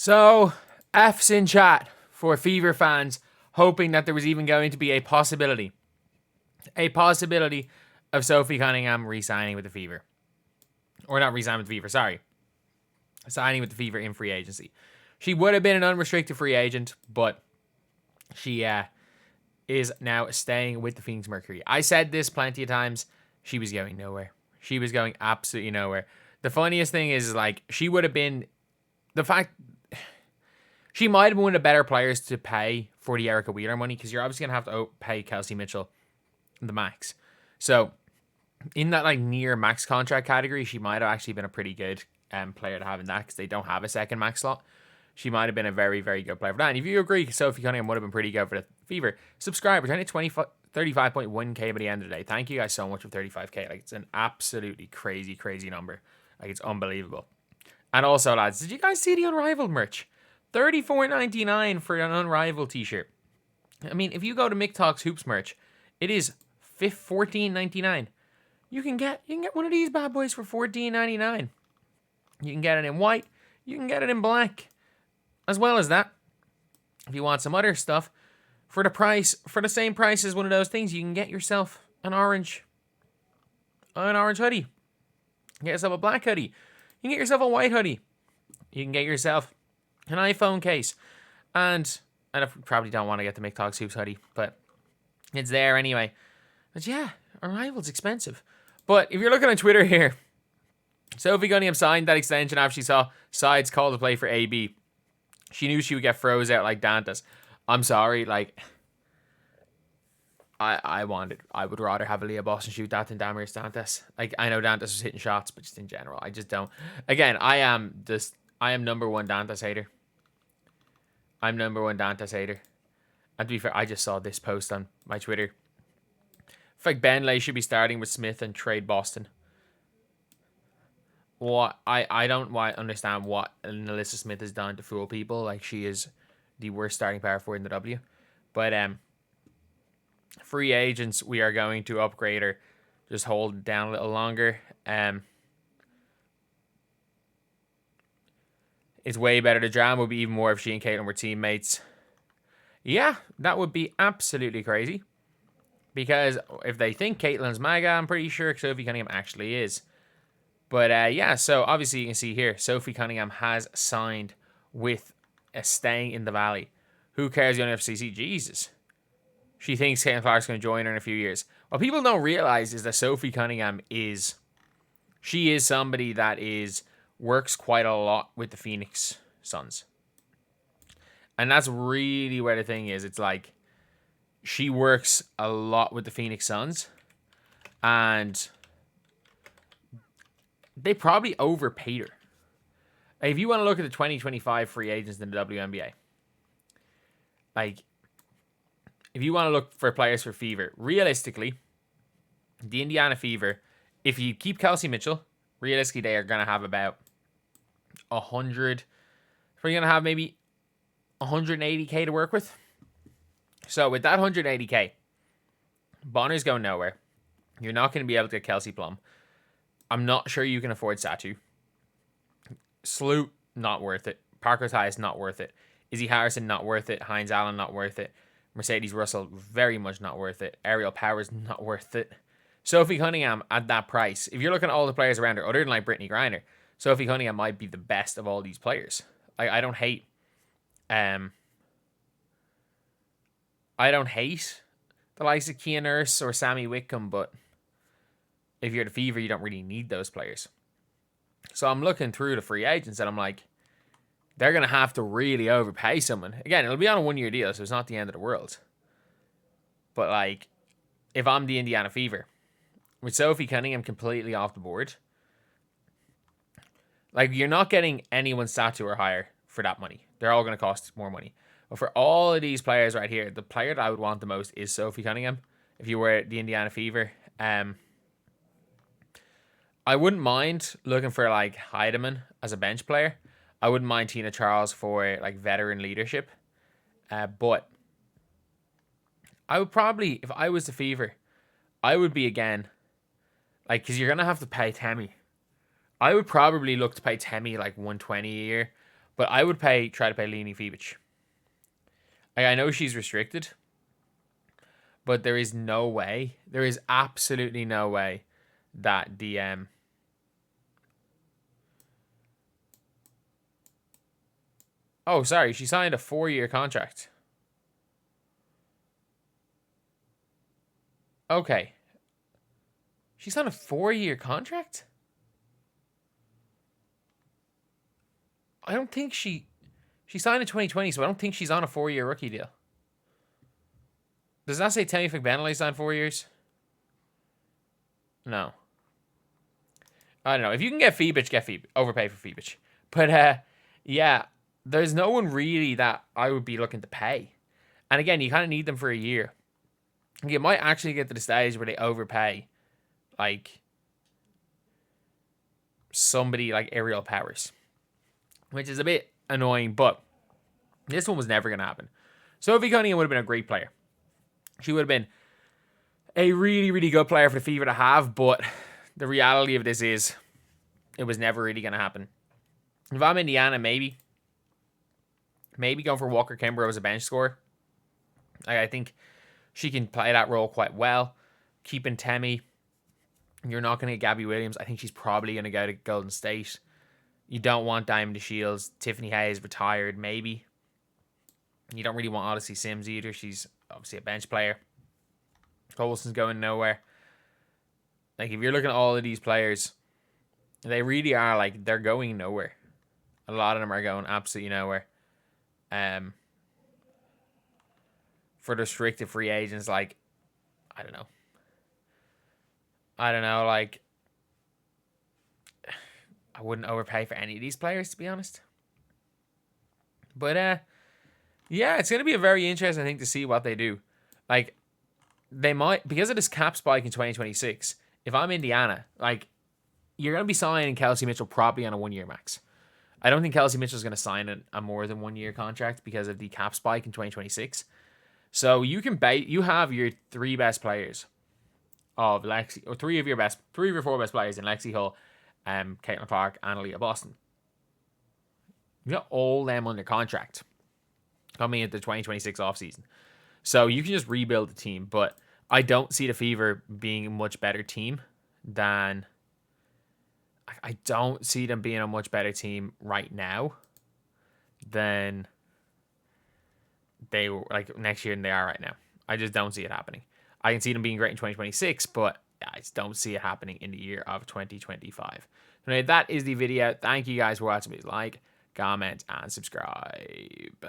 So, F's in chat for Fever fans, hoping that there was even going to be a possibility of Sophie Cunningham re-signing with the Fever. Or not re-signing with the Fever, sorry. Signing with the Fever in free agency. She would have been an unrestricted free agent, but she is now staying with the Phoenix Mercury. I said this plenty of times. She was going nowhere. She was going absolutely nowhere. The funniest thing is, like, she would have been... The fact... She might have been one of the better players to pay for the Erica Wheeler money, because you're obviously going to have to pay Kelsey Mitchell the max. So, in that, like, near max contract category, she might have actually been a pretty good player to have in that, because they don't have a second max slot. She might have been a very, very good player for that. And if you agree, Sophie Cunningham would have been pretty good for the Fever, subscribe. We're trying to 35.1k by the end of the day. Thank you guys so much for 35k. Like, it's an absolutely crazy, crazy number. Like, it's unbelievable. And also, lads, did you guys see the Unrivaled merch? $34.99 for an Unrivaled t-shirt. I mean, if you go to Mick Talks Hoops merch, it is $14.99. You can get one of these bad boys for $14.99. You can get it in white. You can get it in black. As well as that, if you want some other stuff, for the same price as one of those things, you can get yourself an orange hoodie. You can get yourself a black hoodie. You can get yourself a white hoodie. You can get yourself an iPhone case. And I probably don't want to get the Mick Talks Hoops hoodie, but it's there anyway. But yeah, Arrival's expensive. But if you're looking on Twitter here, Sophie Cunningham signed that extension after she saw sides call to play for AB. She knew she would get froze out like Dantas. I'm sorry, like, I would rather have Aaliyah Boston shoot that than Damaris Dantas. Like, I know Dantas was hitting shots, but just in general, I just don't. Again, I am number one Dantas hater. I'm number one Dantas hater. And to be fair, I just saw this post on my Twitter. I feel like Benlay should be starting with Smith and trade Boston. What I don't understand what Alyssa Smith has done to fool people. Like, she is the worst starting power forward in the W. But free agents, we are going to upgrade her. Just hold it down a little longer. It's way better. The drama would be even more if she and Caitlin were teammates. Yeah, that would be absolutely crazy. Because if they think Caitlin's MAGA, I'm pretty sure Sophie Cunningham actually is. But yeah, so obviously you can see here, Sophie Cunningham has signed with staying in the Valley. Who cares? You only have to see Jesus. She thinks Caitlin Clark's going to join her in a few years. What people don't realize is that Sophie Cunningham is somebody that works quite a lot with the Phoenix Suns. And that's really where the thing is. It's like, she works a lot with the Phoenix Suns. And they probably overpaid her. Like, if you want to look at the 2025 free agents in the WNBA, like, if you want to look for players for Fever, realistically, the Indiana Fever, if you keep Kelsey Mitchell, realistically, they are going to have about 100. We're going to have maybe 180k to work with. So with that 180k, Bonner's going nowhere. You're not going to be able to get Kelsey Plum. I'm not sure you can afford Satu. Sloot, not worth it. Parker Tyus, not worth it. Izzy Harrison, not worth it. Hines Allen, not worth it. Mercedes Russell, very much not worth it. Ariel Powers, not worth it. Sophie Cunningham, at that price, if you're looking at all the players around her, other than like Brittany Griner, Sophie Cunningham might be the best of all these players. I don't hate the likes of Kia Nurse or Sammy Whitcomb, but if you're the Fever, you don't really need those players. So I'm looking through the free agents and I'm like, they're going to have to really overpay someone. Again, it'll be on a 1-year deal, so it's not the end of the world. But like, if I'm the Indiana Fever, with Sophie Cunningham completely off the board, like, you're not getting anyone Satu or higher for that money. They're all going to cost more money. But for all of these players right here, the player that I would want the most is Sophie Cunningham. If you were the Indiana Fever, I wouldn't mind looking for like Heidemann as a bench player. I wouldn't mind Tina Charles for like veteran leadership. But I would probably, if I was the Fever, I would be again, like, because you're going to have to pay Temi. I would probably look to pay Temi like 120 a year. But I would try to pay Leni Fibic. Like, I know she's restricted, but there is no way. There is absolutely no way that the Oh, sorry, she signed a 4-year contract. Okay. She's on a 4-year contract? I don't think she signed in 2020, so I don't think she's on a 4-year rookie deal. Does that say Tammy McBennelly signed 4 years? No. I don't know. If you can get Fibic. Overpay for Fibic. But yeah, there's no one really that I would be looking to pay. And again, you kind of need them for a year. You might actually get to the stage where they overpay, like somebody like Aerial Powers, which is a bit annoying, but this one was never going to happen. Sophie Cunningham would have been a great player. She would have been a really, really good player for the Fever to have, but the reality of this is it was never really going to happen. If I'm Indiana, maybe going for Walker Kimbrough as a bench scorer. I think she can play that role quite well. Keeping Temi. You're not going to get Gabby Williams. I think she's probably going to go to Golden State. You don't want Diamond DeShields. Tiffany Hayes retired, maybe. You don't really want Odyssey Sims either. She's obviously a bench player. Colson's going nowhere. Like, if you're looking at all of these players, they really are, like, they're going nowhere. A lot of them are going absolutely nowhere. For the restricted free agents, like, I don't know, like, I wouldn't overpay for any of these players, to be honest. But, yeah, it's going to be a very interesting thing to see what they do. Like, they might, because of this cap spike in 2026, if I'm Indiana, like, you're going to be signing Kelsey Mitchell probably on a 1-year max. I don't think Kelsey Mitchell's going to sign a more than 1-year contract because of the cap spike in 2026. So you can you have your 3 best players of Lexi, or 3 of your 4 best players in Lexi Hull, Caitlin Clark, and Aaliyah Boston. You got all them under contract coming into the 2026 offseason. So you can just rebuild the team, but I don't see the Fever being a much better team than... I don't see them being a much better team right now than they were, like, next year than they are right now. I just don't see it happening. I can see them being great in 2026, but I just don't see it happening in the year of 2025. Anyway, that is the video. Thank you guys for watching. Please like, comment, and subscribe.